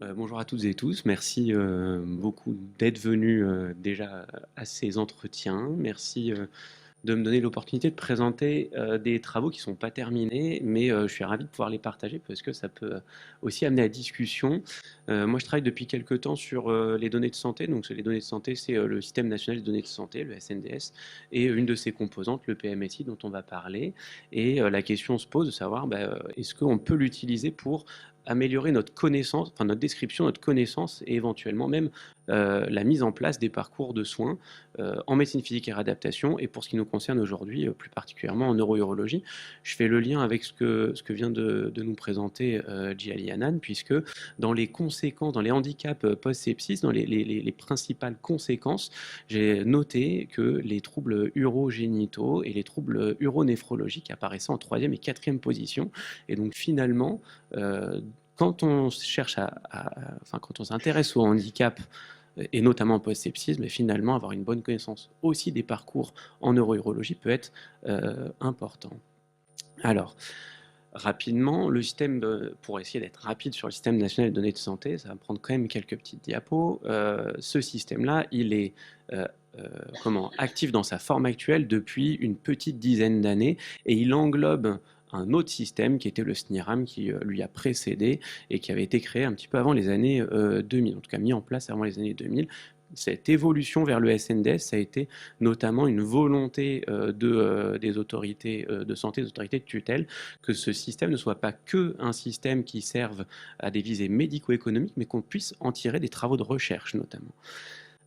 Bonjour à toutes et tous. Merci beaucoup d'être venus déjà à ces entretiens. Merci de me donner l'opportunité de présenter des travaux qui ne sont pas terminés, mais je suis ravi de pouvoir les partager parce que ça peut aussi amener à discussion. Moi, je travaille depuis quelques temps sur les données de santé. Donc, les données de santé, c'est le Système national des données de santé, le SNDS, et une de ses composantes, le PMSI, dont on va parler. Et la question se pose de savoir, est-ce qu'on peut l'utiliser pour améliorer notre connaissance, enfin notre description, notre connaissance et éventuellement même la mise en place des parcours de soins en médecine physique et réadaptation et pour ce qui nous concerne aujourd'hui, plus particulièrement en neurourologie. Je fais le lien avec ce que vient de nous présenter Djihali Hanan, puisque dans les conséquences, dans les handicaps post-sepsis, dans les principales conséquences, j'ai noté que les troubles urogénitaux et les troubles uronéphrologiques apparaissaient en troisième et quatrième position. Et donc finalement, quand on cherche enfin, quand on s'intéresse au handicap et notamment post-sepsis, mais finalement avoir une bonne connaissance aussi des parcours en neurourologie peut être important. Alors, rapidement, le système, pour essayer d'être rapide sur le système national de données de santé, ça va prendre quand même quelques petites diapos. Ce système-là, il est actif dans sa forme actuelle depuis une petite dizaine d'années et il englobe un autre système qui était le SNIRAM qui lui a précédé et qui avait été créé un petit peu avant les années 2000, en tout cas mis en place avant les années 2000. Cette évolution vers le SNDS, ça a été notamment une volonté des autorités de santé, des autorités de tutelle, que ce système ne soit pas que un système qui serve à des visées médico-économiques, mais qu'on puisse en tirer des travaux de recherche notamment.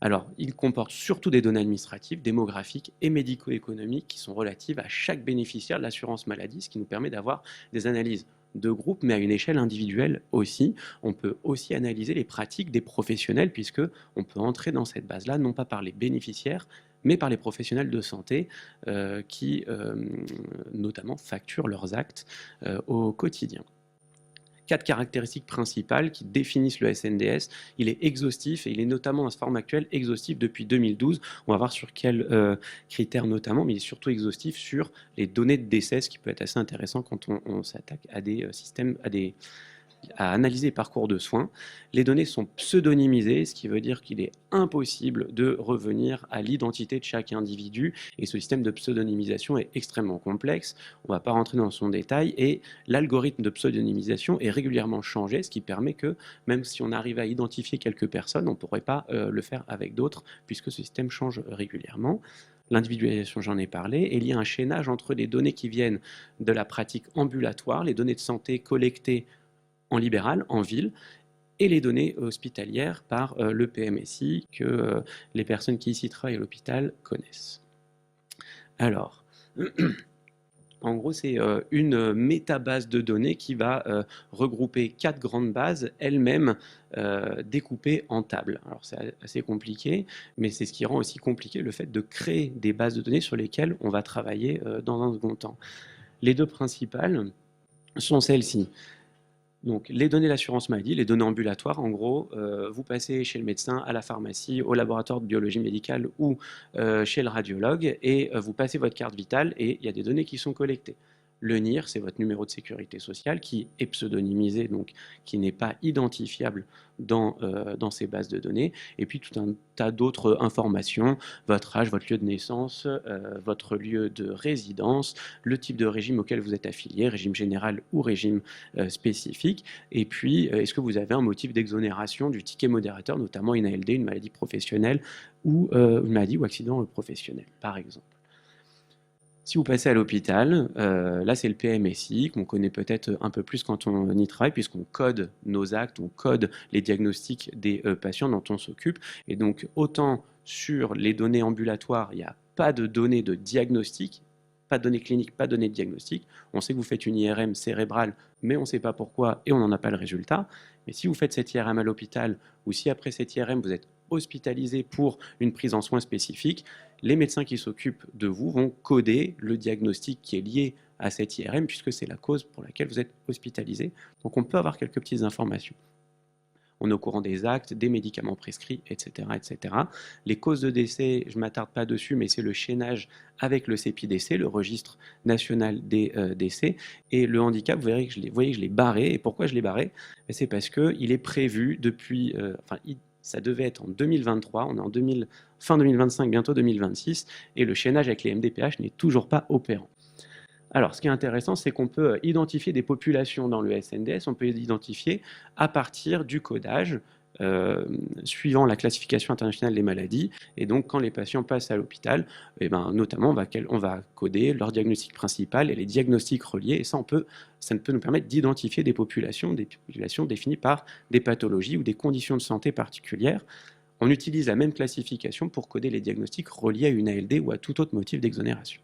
Alors, il comporte surtout des données administratives, démographiques et médico-économiques qui sont relatives à chaque bénéficiaire de l'assurance maladie, ce qui nous permet d'avoir des analyses de groupe, mais à une échelle individuelle aussi. On peut aussi analyser les pratiques des professionnels, puisque on peut entrer dans cette base-là, non pas par les bénéficiaires, mais par les professionnels de santé qui, notamment, facturent leurs actes au quotidien. Quatre caractéristiques principales qui définissent le SNDS. Il est exhaustif et il est notamment dans sa forme actuelle exhaustif depuis 2012. On va voir sur quels critères notamment, mais il est surtout exhaustif sur les données de décès, ce qui peut être assez intéressant quand on s'attaque à des systèmes, à analyser les parcours de soins. Les données sont pseudonymisées, ce qui veut dire qu'il est impossible de revenir à l'identité de chaque individu. Et ce système de pseudonymisation est extrêmement complexe. On ne va pas rentrer dans son détail. Et l'algorithme de pseudonymisation est régulièrement changé, ce qui permet que même si on arrive à identifier quelques personnes, on ne pourrait pas le faire avec d'autres, puisque ce système change régulièrement. L'individualisation, j'en ai parlé, et il y a un chaînage entre les données qui viennent de la pratique ambulatoire, les données de santé collectées en libéral, en ville, et les données hospitalières par le PMSI que les personnes qui ici travaillent à l'hôpital connaissent. Alors, en gros, c'est une métabase de données qui va regrouper 4 grandes bases, elles-mêmes découpées en tables. Alors, c'est assez compliqué, mais c'est ce qui rend aussi compliqué le fait de créer des bases de données sur lesquelles on va travailler dans un second temps. Les deux principales sont celles-ci. Donc, les données d'assurance maladie, les données ambulatoires, en gros, vous passez chez le médecin, à la pharmacie, au laboratoire de biologie médicale ou chez le radiologue et vous passez votre carte vitale et il y a des données qui sont collectées. Le NIR, c'est votre numéro de sécurité sociale qui est pseudonymisé, donc qui n'est pas identifiable dans ces bases de données. Et puis tout un tas d'autres informations, votre âge, votre lieu de naissance, votre lieu de résidence, le type de régime auquel vous êtes affilié, régime général ou régime spécifique. Et puis, est-ce que vous avez un motif d'exonération du ticket modérateur, notamment une ALD, une maladie professionnelle ou une maladie ou accident professionnel, par exemple. Si vous passez à l'hôpital, là c'est le PMSI, qu'on connaît peut-être un peu plus quand on y travaille, puisqu'on code nos actes, on code les diagnostics des patients dont on s'occupe. Et donc autant sur les données ambulatoires, il n'y a pas de données de diagnostic, pas de données cliniques, pas de données de diagnostic. On sait que vous faites une IRM cérébrale, mais on ne sait pas pourquoi et on n'en a pas le résultat. Mais si vous faites cette IRM à l'hôpital, ou si après cette IRM vous êtes hospitalisé pour une prise en soins spécifique, les médecins qui s'occupent de vous vont coder le diagnostic qui est lié à cette IRM, puisque c'est la cause pour laquelle vous êtes hospitalisé. Donc on peut avoir quelques petites informations. on est au courant des actes, des médicaments prescrits, etc., etc. Les causes de décès, je ne m'attarde pas dessus, mais c'est le chaînage avec le CEPI-décès, le registre national des décès. Et le handicap, vous voyez que je l'ai barré. Et pourquoi je l'ai barré? C'est parce qu'il est prévu depuis, ça devait être en 2023, on est en fin 2025, bientôt 2026, et le chaînage avec les MDPH n'est toujours pas opérant. Alors, ce qui est intéressant, c'est qu'on peut identifier des populations dans le SNDS, on peut les identifier à partir du codage, suivant la classification internationale des maladies. Et donc, quand les patients passent à l'hôpital, eh ben, notamment, on va coder leur diagnostic principal et les diagnostics reliés. Et ça peut nous permettre d'identifier des populations définies par des pathologies ou des conditions de santé particulières. On utilise la même classification pour coder les diagnostics reliés à une ALD ou à tout autre motif d'exonération.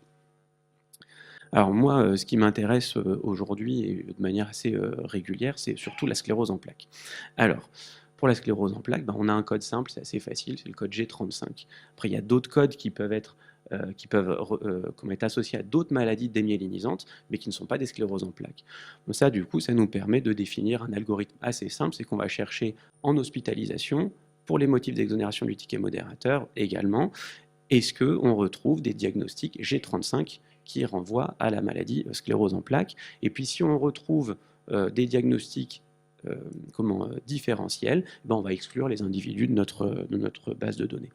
Alors moi, ce qui m'intéresse aujourd'hui et de manière assez régulière, c'est surtout la sclérose en plaques. Alors, pour la sclérose en plaques, on a un code simple, c'est assez facile, c'est le code G35. Après, il y a d'autres codes qui peuvent être associés à d'autres maladies démyélinisantes, mais qui ne sont pas des scléroses en plaques. Donc ça, du coup, ça nous permet de définir un algorithme assez simple, c'est qu'on va chercher en hospitalisation, pour les motifs d'exonération du ticket modérateur également, est-ce qu'on retrouve des diagnostics G35 qui renvoient à la maladie sclérose en plaques? Et puis si on retrouve des diagnostics différentiels, on va exclure les individus de notre base de données.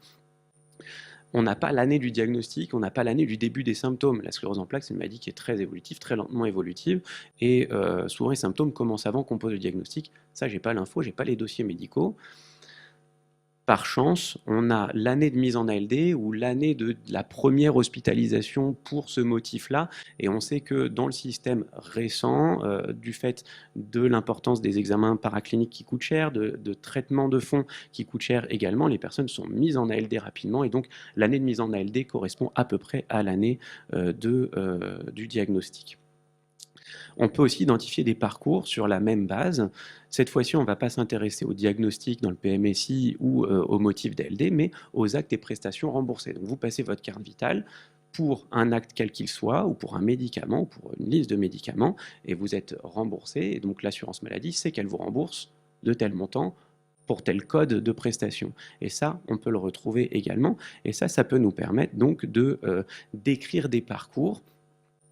On n'a pas l'année du diagnostic, on n'a pas l'année du début des symptômes. La sclérose en plaques, c'est une maladie qui est très évolutive, très lentement évolutive, et souvent les symptômes commencent avant qu'on pose le diagnostic. Ça, j'ai pas l'info, j'ai pas les dossiers médicaux. Par chance, on a l'année de mise en ALD ou l'année de la première hospitalisation pour ce motif-là. Et on sait que dans le système récent, du fait de l'importance des examens paracliniques qui coûtent cher, de traitements de fond qui coûtent cher également, les personnes sont mises en ALD rapidement. Et donc, l'année de mise en ALD correspond à peu près à l'année du diagnostic. On peut aussi identifier des parcours sur la même base. Cette fois-ci, on ne va pas s'intéresser au diagnostic dans le PMSI ou au motif d'ALD, mais aux actes et prestations remboursés. Donc vous passez votre carte vitale pour un acte quel qu'il soit, ou pour un médicament, ou pour une liste de médicaments, et vous êtes remboursé. Et donc l'assurance maladie sait qu'elle vous rembourse de tel montant pour tel code de prestation. Et ça, on peut le retrouver également. Et ça peut nous permettre donc d'écrire des parcours.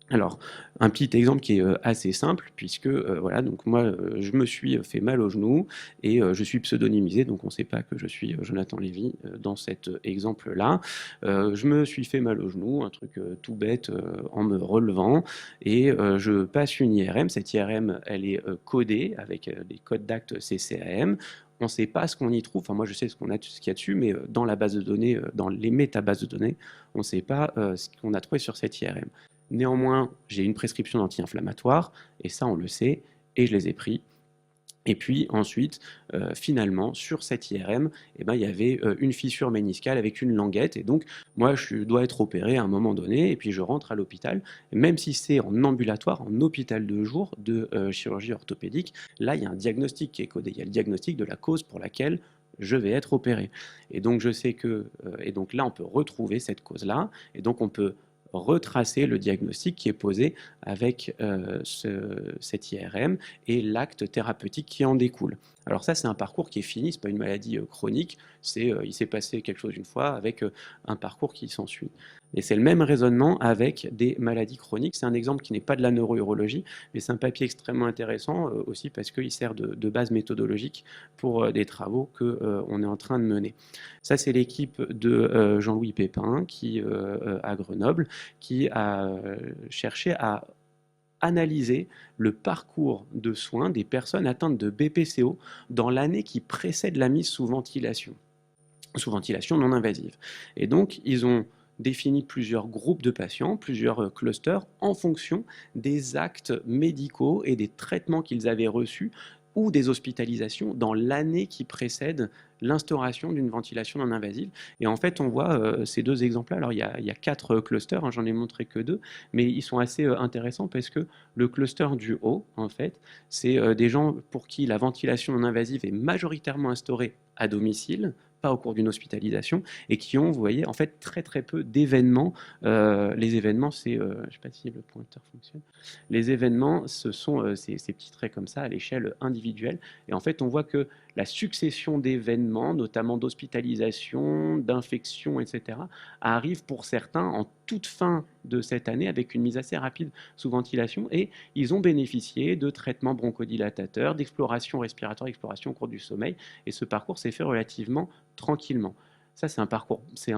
Alors, un petit exemple qui est assez simple, puisque voilà, donc moi, je me suis fait mal au genou et je suis pseudonymisé, donc on ne sait pas que je suis Jonathan Lévy dans cet exemple-là. Je me suis fait mal au genou, un truc tout bête en me relevant, et je passe une IRM. Cette IRM, elle est codée avec des codes d'actes CCAM. On ne sait pas ce qu'on y trouve. Enfin, moi, je sais ce qu'il y a dessus, mais dans la base de données, dans les métabases de données, on ne sait pas ce qu'on a trouvé sur cette IRM. Néanmoins, j'ai une prescription d'anti-inflammatoire, et ça, on le sait, et je les ai pris. Et puis ensuite, finalement, sur cette IRM, il y avait une fissure méniscale avec une languette. Et donc, moi, je dois être opéré à un moment donné, et puis je rentre à l'hôpital. Même si c'est en ambulatoire, en hôpital de jour de chirurgie orthopédique, là, il y a un diagnostic qui est codé. Il y a le diagnostic de la cause pour laquelle je vais être opéré. Et donc, je sais que... et donc là, on peut retrouver cette cause-là. Et donc, on peut retracer le diagnostic qui est posé avec cette IRM et l'acte thérapeutique qui en découle. Alors ça, c'est un parcours qui est fini, ce n'est pas une maladie chronique, il s'est passé quelque chose une fois avec un parcours qui s'ensuit. Et c'est le même raisonnement avec des maladies chroniques. C'est un exemple qui n'est pas de la neurourologie, mais c'est un papier extrêmement intéressant aussi parce qu'il sert de base méthodologique pour des travaux qu'on est en train de mener. Ça, c'est l'équipe de Jean-Louis Pépin à Grenoble qui a cherché à analyser le parcours de soins des personnes atteintes de BPCO dans l'année qui précède la mise sous ventilation non invasive. Et donc, ils ont défini plusieurs groupes de patients, plusieurs clusters, en fonction des actes médicaux et des traitements qu'ils avaient reçus ou des hospitalisations dans l'année qui précède l'instauration d'une ventilation non invasive. Et en fait, on voit ces deux exemples-là. Alors, il y a 4 clusters, hein, j'en ai montré que 2, mais ils sont assez intéressants parce que le cluster du haut, en fait, c'est des gens pour qui la ventilation non invasive est majoritairement instaurée à domicile, pas au cours d'une hospitalisation, et qui ont, vous voyez, en fait, très très peu d'événements. Les événements, c'est, je ne sais pas si le pointeur fonctionne, les événements, ce sont ces petits traits comme ça à l'échelle individuelle, et en fait, on voit que la succession d'événements, notamment d'hospitalisation, d'infection, etc., arrive pour certains en toute fin de cette année avec une mise assez rapide sous ventilation, et ils ont bénéficié de traitements bronchodilatateurs, d'exploration respiratoire, d'exploration au cours du sommeil, et ce parcours s'est fait relativement tranquillement. Ça, c'est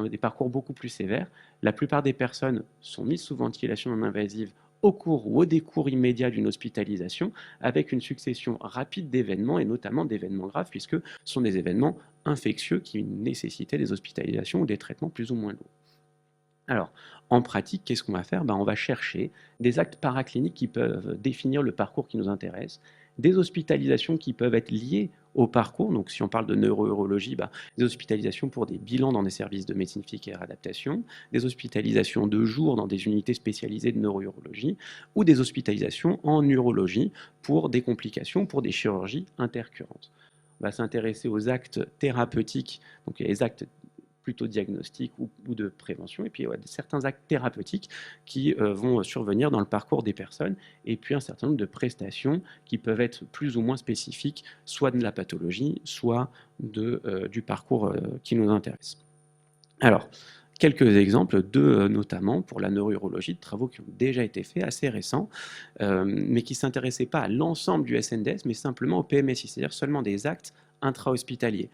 des parcours beaucoup plus sévères. La plupart des personnes sont mises sous ventilation non invasive au cours ou au décours immédiat d'une hospitalisation, avec une succession rapide d'événements, et notamment d'événements graves, puisque ce sont des événements infectieux qui nécessitaient des hospitalisations ou des traitements plus ou moins lourds. Alors, en pratique, qu'est-ce qu'on va faire? On va chercher des actes paracliniques qui peuvent définir le parcours qui nous intéresse, des hospitalisations qui peuvent être liées au parcours. Donc, si on parle de neurourologie, des hospitalisations pour des bilans dans des services de médecine physique et réadaptation, des hospitalisations de jour dans des unités spécialisées de neurourologie, ou des hospitalisations en urologie pour des complications, pour des chirurgies intercurrentes. On va s'intéresser aux actes thérapeutiques, donc les actes plutôt diagnostic ou de prévention, et puis certains actes thérapeutiques qui vont survenir dans le parcours des personnes, et puis un certain nombre de prestations qui peuvent être plus ou moins spécifiques, soit de la pathologie, soit du parcours qui nous intéresse. Alors, quelques exemples notamment pour la neurourologie, de travaux qui ont déjà été faits, assez récents, mais qui ne s'intéressaient pas à l'ensemble du SNDS, mais simplement au PMSI, c'est-à-dire seulement des actes intra-hospitaliers.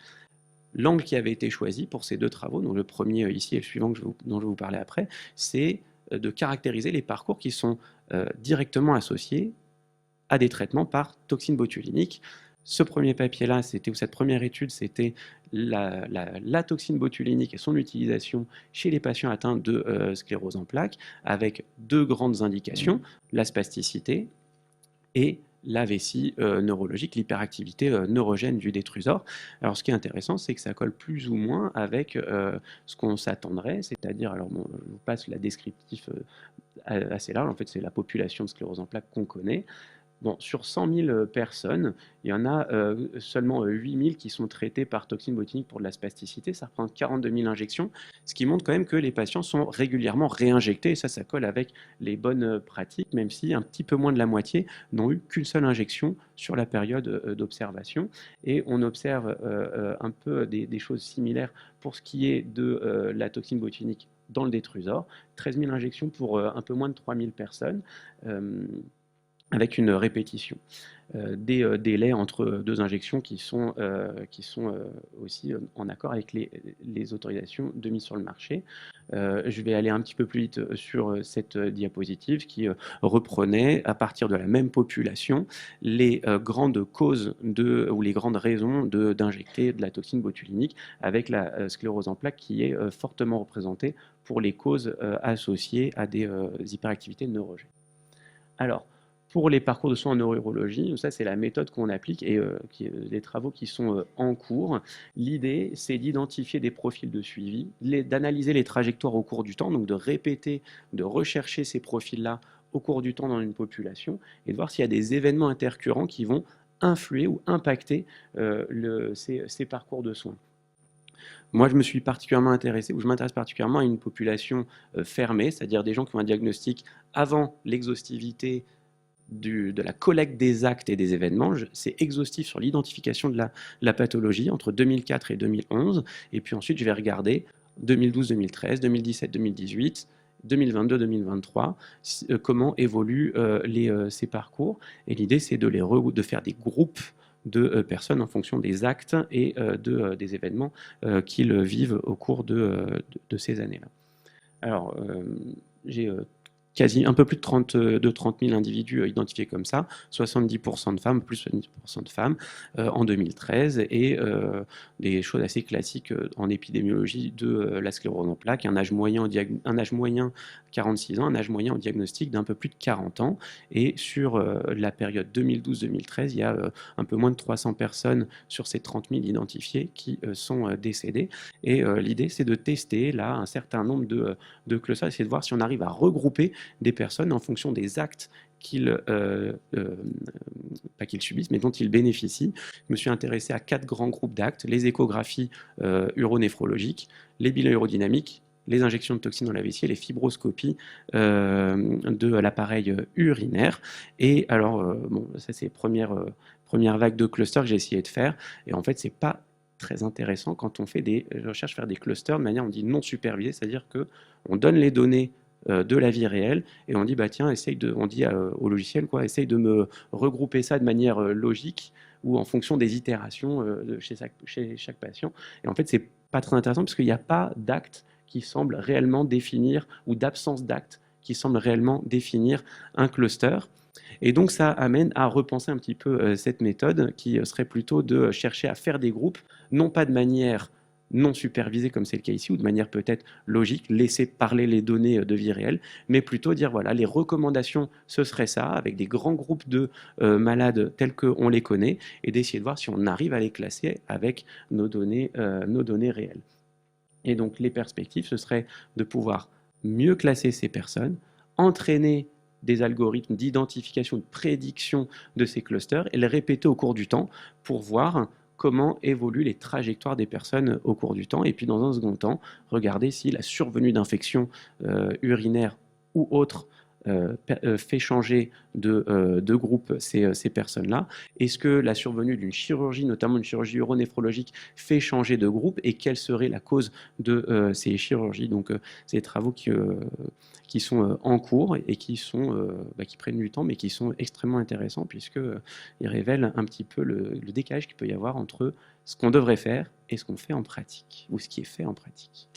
L'angle qui avait été choisi pour ces deux travaux, donc le premier ici et le suivant dont je vais vous parler après, c'est de caractériser les parcours qui sont directement associés à des traitements par toxine botulinique. Ce premier papier-là, ou cette première étude, c'était la toxine botulinique et son utilisation chez les patients atteints de sclérose en plaques, avec deux grandes indications, la spasticité et la vessie neurologique, l'hyperactivité neurogène du détrusor. Alors ce qui est intéressant, c'est que ça colle plus ou moins avec ce qu'on s'attendrait, c'est-à-dire, alors bon, je vous passe la descriptif assez large, en fait c'est la population de sclérose en plaques qu'on connaît. Bon, sur 100 000 personnes, il y en a seulement 8 000 qui sont traitées par toxine botulinique pour de la spasticité. Ça représente 42 000 injections, ce qui montre quand même que les patients sont régulièrement réinjectés. Et ça colle avec les bonnes pratiques, même si un petit peu moins de la moitié n'ont eu qu'une seule injection sur la période d'observation. Et on observe un peu des choses similaires pour ce qui est de la toxine botulinique dans le détrusor. 13 000 injections pour un peu moins de 3 000 personnes. Avec une répétition. Des délais entre deux injections qui sont aussi en accord avec les autorisations de mise sur le marché. Je vais aller un petit peu plus vite sur cette diapositive qui reprenait, à partir de la même population, les grandes causes ou les grandes raisons d'injecter de la toxine botulinique, avec la sclérose en plaques qui est fortement représentée pour les causes associées à des hyperactivités neurogènes. Alors, pour les parcours de soins en neurourologie, ça c'est la méthode qu'on applique et les travaux qui sont en cours. L'idée, c'est d'identifier des profils de suivi, d'analyser les trajectoires au cours du temps, donc de répéter, de rechercher ces profils-là au cours du temps dans une population, et de voir s'il y a des événements intercurrents qui vont influer ou impacter ces parcours de soins. Moi, je me suis particulièrement intéressé, ou je m'intéresse particulièrement à une population fermée, c'est-à-dire des gens qui ont un diagnostic avant l'exhaustivité de la collecte des actes et des événements. C'est exhaustif sur l'identification de la pathologie entre 2004 et 2011. Et puis ensuite, je vais regarder 2012-2013, 2017-2018, 2022-2023, comment évoluent ces parcours. Et l'idée, c'est de faire des groupes de personnes en fonction des actes et des événements qu'ils vivent au cours de ces années-là. Alors, j'ai un peu plus de 30 000 individus identifiés comme ça, 70% de femmes, plus 70% de femmes en 2013, et des choses assez classiques en épidémiologie de la sclérose en plaques, un âge moyen 46 ans, un âge moyen au diagnostic d'un peu plus de 40 ans, et sur la période 2012-2013, il y a un peu moins de 300 personnes sur ces 30 000 identifiées qui sont décédées, et l'idée c'est de tester là un certain nombre de clusters, essayer de voir si on arrive à regrouper des personnes en fonction des actes pas qu'ils subissent, mais dont ils bénéficient. Je me suis intéressé à 4 grands groupes d'actes: les échographies uronéphrologiques, les bilans urodynamiques, les injections de toxines dans la vessie et les fibroscopies de l'appareil urinaire. Et alors, bon, ça c'est première vague de clusters que j'ai essayé de faire. Et en fait, c'est pas très intéressant quand on fait des recherches, faire des clusters de manière, on dit non supervisée, c'est-à-dire qu'on donne les données de la vie réelle et on dit bah tiens, on dit au logiciel quoi, essaye de me regrouper ça de manière logique ou en fonction des itérations chez chaque patient. Et en fait, c'est pas très intéressant parce qu'il n'y a pas d'acte qui semble réellement définir ou d'absence d'acte qui semble réellement définir un cluster. Et donc ça amène à repenser un petit peu cette méthode qui serait plutôt de chercher à faire des groupes, non pas de manière non supervisée comme c'est le cas ici, ou de manière peut-être logique, laisser parler les données de vie réelle, mais plutôt dire voilà, les recommandations, ce serait ça, avec des grands groupes de malades tels qu'on les connaît, et d'essayer de voir si on arrive à les classer avec nos données réelles. Et donc les perspectives, ce serait de pouvoir mieux classer ces personnes, entraîner des algorithmes d'identification, de prédiction de ces clusters et les répéter au cours du temps pour voir comment évoluent les trajectoires des personnes au cours du temps. Et puis dans un second temps, regarder si la survenue d'infections urinaires ou autres fait changer de groupe ces personnes-là. Est-ce que la survenue d'une chirurgie, notamment une chirurgie uronéphrologique, fait changer de groupe et quelle serait la cause de ces chirurgies? Donc, c'est des travaux qui sont en cours et qui prennent du temps, mais qui sont extrêmement intéressants puisqu'ils révèlent un petit peu le décalage qu'il peut y avoir entre ce qu'on devrait faire et ce qu'on fait en pratique, ou ce qui est fait en pratique.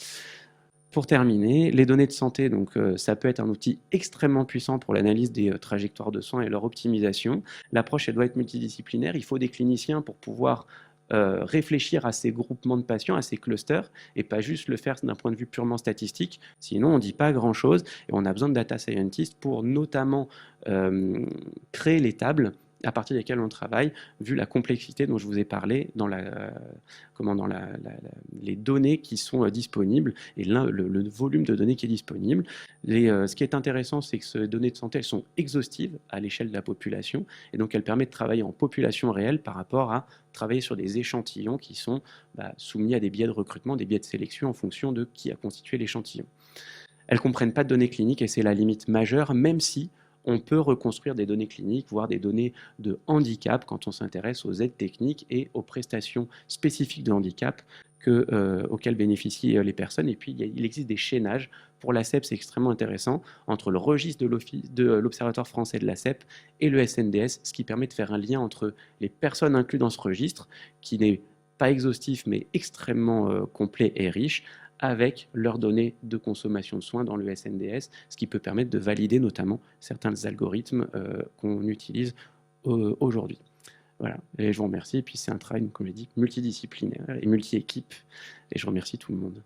Pour terminer, les données de santé, donc, ça peut être un outil extrêmement puissant pour l'analyse des trajectoires de soins et leur optimisation. L'approche, elle doit être multidisciplinaire. Il faut des cliniciens pour pouvoir réfléchir à ces groupements de patients, à ces clusters, et pas juste le faire d'un point de vue purement statistique. Sinon, on ne dit pas grand-chose. Et on a besoin de data scientists pour notamment créer les tables à partir desquelles on travaille, vu la complexité dont je vous ai parlé dans les données qui sont disponibles et le volume de données qui est disponible. Ce qui est intéressant, c'est que ces données de santé, elles sont exhaustives à l'échelle de la population, et donc elles permettent de travailler en population réelle par rapport à travailler sur des échantillons qui sont soumis à des biais de recrutement, des biais de sélection en fonction de qui a constitué l'échantillon. Elles ne comprennent pas de données cliniques et c'est la limite majeure, même si on peut reconstruire des données cliniques, voire des données de handicap quand on s'intéresse aux aides techniques et aux prestations spécifiques de handicap auxquelles bénéficient les personnes. Et puis, il existe des chaînages. Pour l'ACEP, c'est extrêmement intéressant, entre le registre de l'Observatoire français de l'ACEP et le SNDS, ce qui permet de faire un lien entre les personnes incluses dans ce registre, qui n'est pas exhaustif, mais extrêmement complet et riche, avec leurs données de consommation de soins dans le SNDS, ce qui peut permettre de valider notamment certains algorithmes qu'on utilise aujourd'hui. Voilà, et je vous remercie. Et puis c'est un travail, comme je l'ai dit, multidisciplinaire et multi-équipe. Et je remercie tout le monde.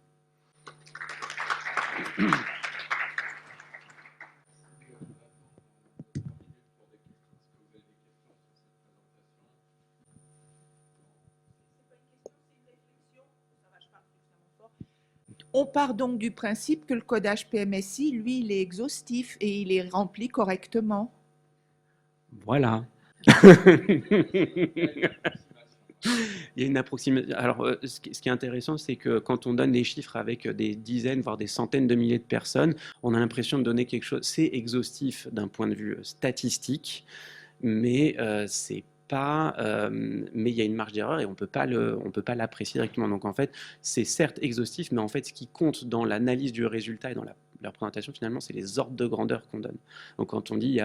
On part donc du principe que le codage PMSI, lui, il est exhaustif et il est rempli correctement. Voilà. Il y a une approximation. Alors, ce qui est intéressant, c'est que quand on donne des chiffres avec des dizaines, voire des centaines de milliers de personnes, on a l'impression de donner quelque chose. C'est exhaustif d'un point de vue statistique, mais c'est pas, mais il y a une marge d'erreur et on peut pas l'apprécier directement. Donc en fait, c'est certes exhaustif, mais en fait, ce qui compte dans l'analyse du résultat et dans la représentation, finalement, c'est les ordres de grandeur qu'on donne. Donc quand on dit,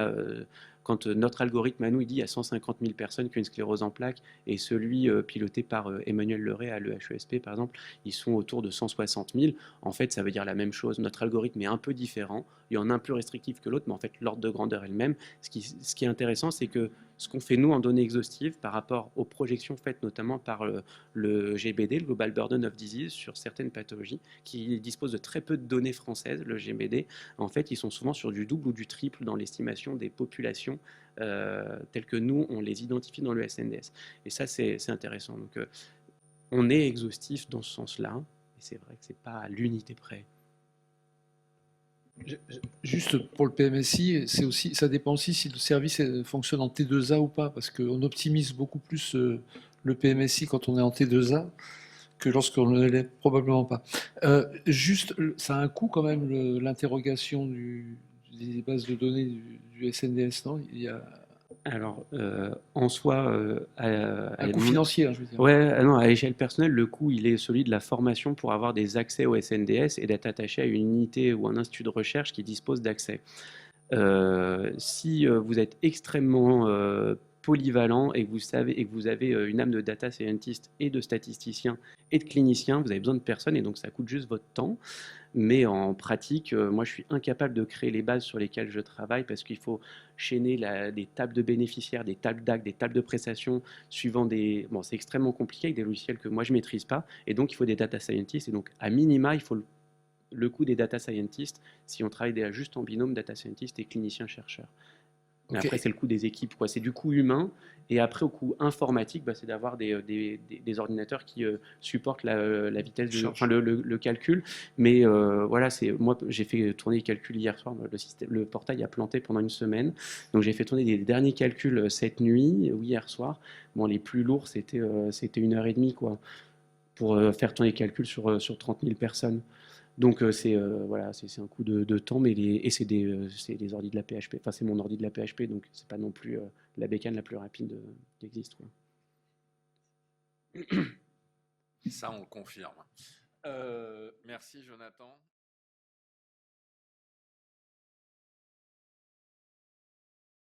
quand notre algorithme à nous, il dit il y a 150 000 personnes qui ont une sclérose en plaques, et celui piloté par Emmanuel Leray à l'EHESP, par exemple, ils sont autour de 160 000. En fait, ça veut dire la même chose. Notre algorithme est un peu différent. Il y en a un plus restrictif que l'autre, mais en fait, l'ordre de grandeur est le même. Ce qui est intéressant, c'est que ce qu'on fait nous en données exhaustives par rapport aux projections faites notamment par le GBD, le Global Burden of Disease, sur certaines pathologies, qui disposent de très peu de données françaises, le GBD, en fait, ils sont souvent sur du double ou du triple dans l'estimation des populations telles que nous, on les identifie dans le SNDS. Et ça, c'est intéressant. Donc, on est exhaustif dans ce sens-là, et c'est vrai que ce n'est pas à l'unité près. Juste pour le PMSI, c'est aussi, ça dépend aussi si le service fonctionne en T2A ou pas, parce qu'on optimise beaucoup plus le PMSI quand on est en T2A que lorsqu'on ne l'est probablement pas. Juste, ça a un coût quand même, l'interrogation des bases de données du SNDS, non? Il y a Alors, en soi, un coût financier, hein, je veux dire. ouais, non, à l'échelle personnelle, le coût, il est celui de la formation pour avoir des accès au SNDS et d'être attaché à une unité ou un institut de recherche qui dispose d'accès. Si vous êtes extrêmement polyvalent et que vous savez et que vous avez une âme de data scientist et de statisticien et de clinicien, vous avez besoin de personne et donc ça coûte juste votre temps. Mais en pratique, moi, je suis incapable de créer les bases sur lesquelles je travaille parce qu'il faut chaîner des tables de bénéficiaires, des tables d'actes, des tables de prestations suivant des. Bon, c'est extrêmement compliqué avec des logiciels que moi je maîtrise pas, et donc il faut des data scientists. Et donc, à minima, il faut le coût des data scientists si on travaille déjà juste en binôme data scientist et clinicien-chercheur. Mais après, Ok. c'est le coût des équipes, quoi. C'est du coût humain. Et après, au coût informatique, bah, c'est d'avoir des ordinateurs qui supportent la vitesse enfin, Charge. le calcul. Mais voilà, moi, j'ai fait tourner les calculs hier soir. Le portail a planté pendant une semaine. Donc, j'ai fait tourner des derniers calculs cette nuit ou hier soir. Bon, les plus lourds, c'était 1 heure et demie, quoi, pour faire tourner les calculs sur 30 000 personnes. Donc voilà, c'est un coup de temps, mais et c'est des ordi de la PHP. Enfin, c'est mon ordi de la PHP, donc c'est pas non plus la bécane la plus rapide qui existe, quoi. Ça, on le confirme. Merci, Jonathan.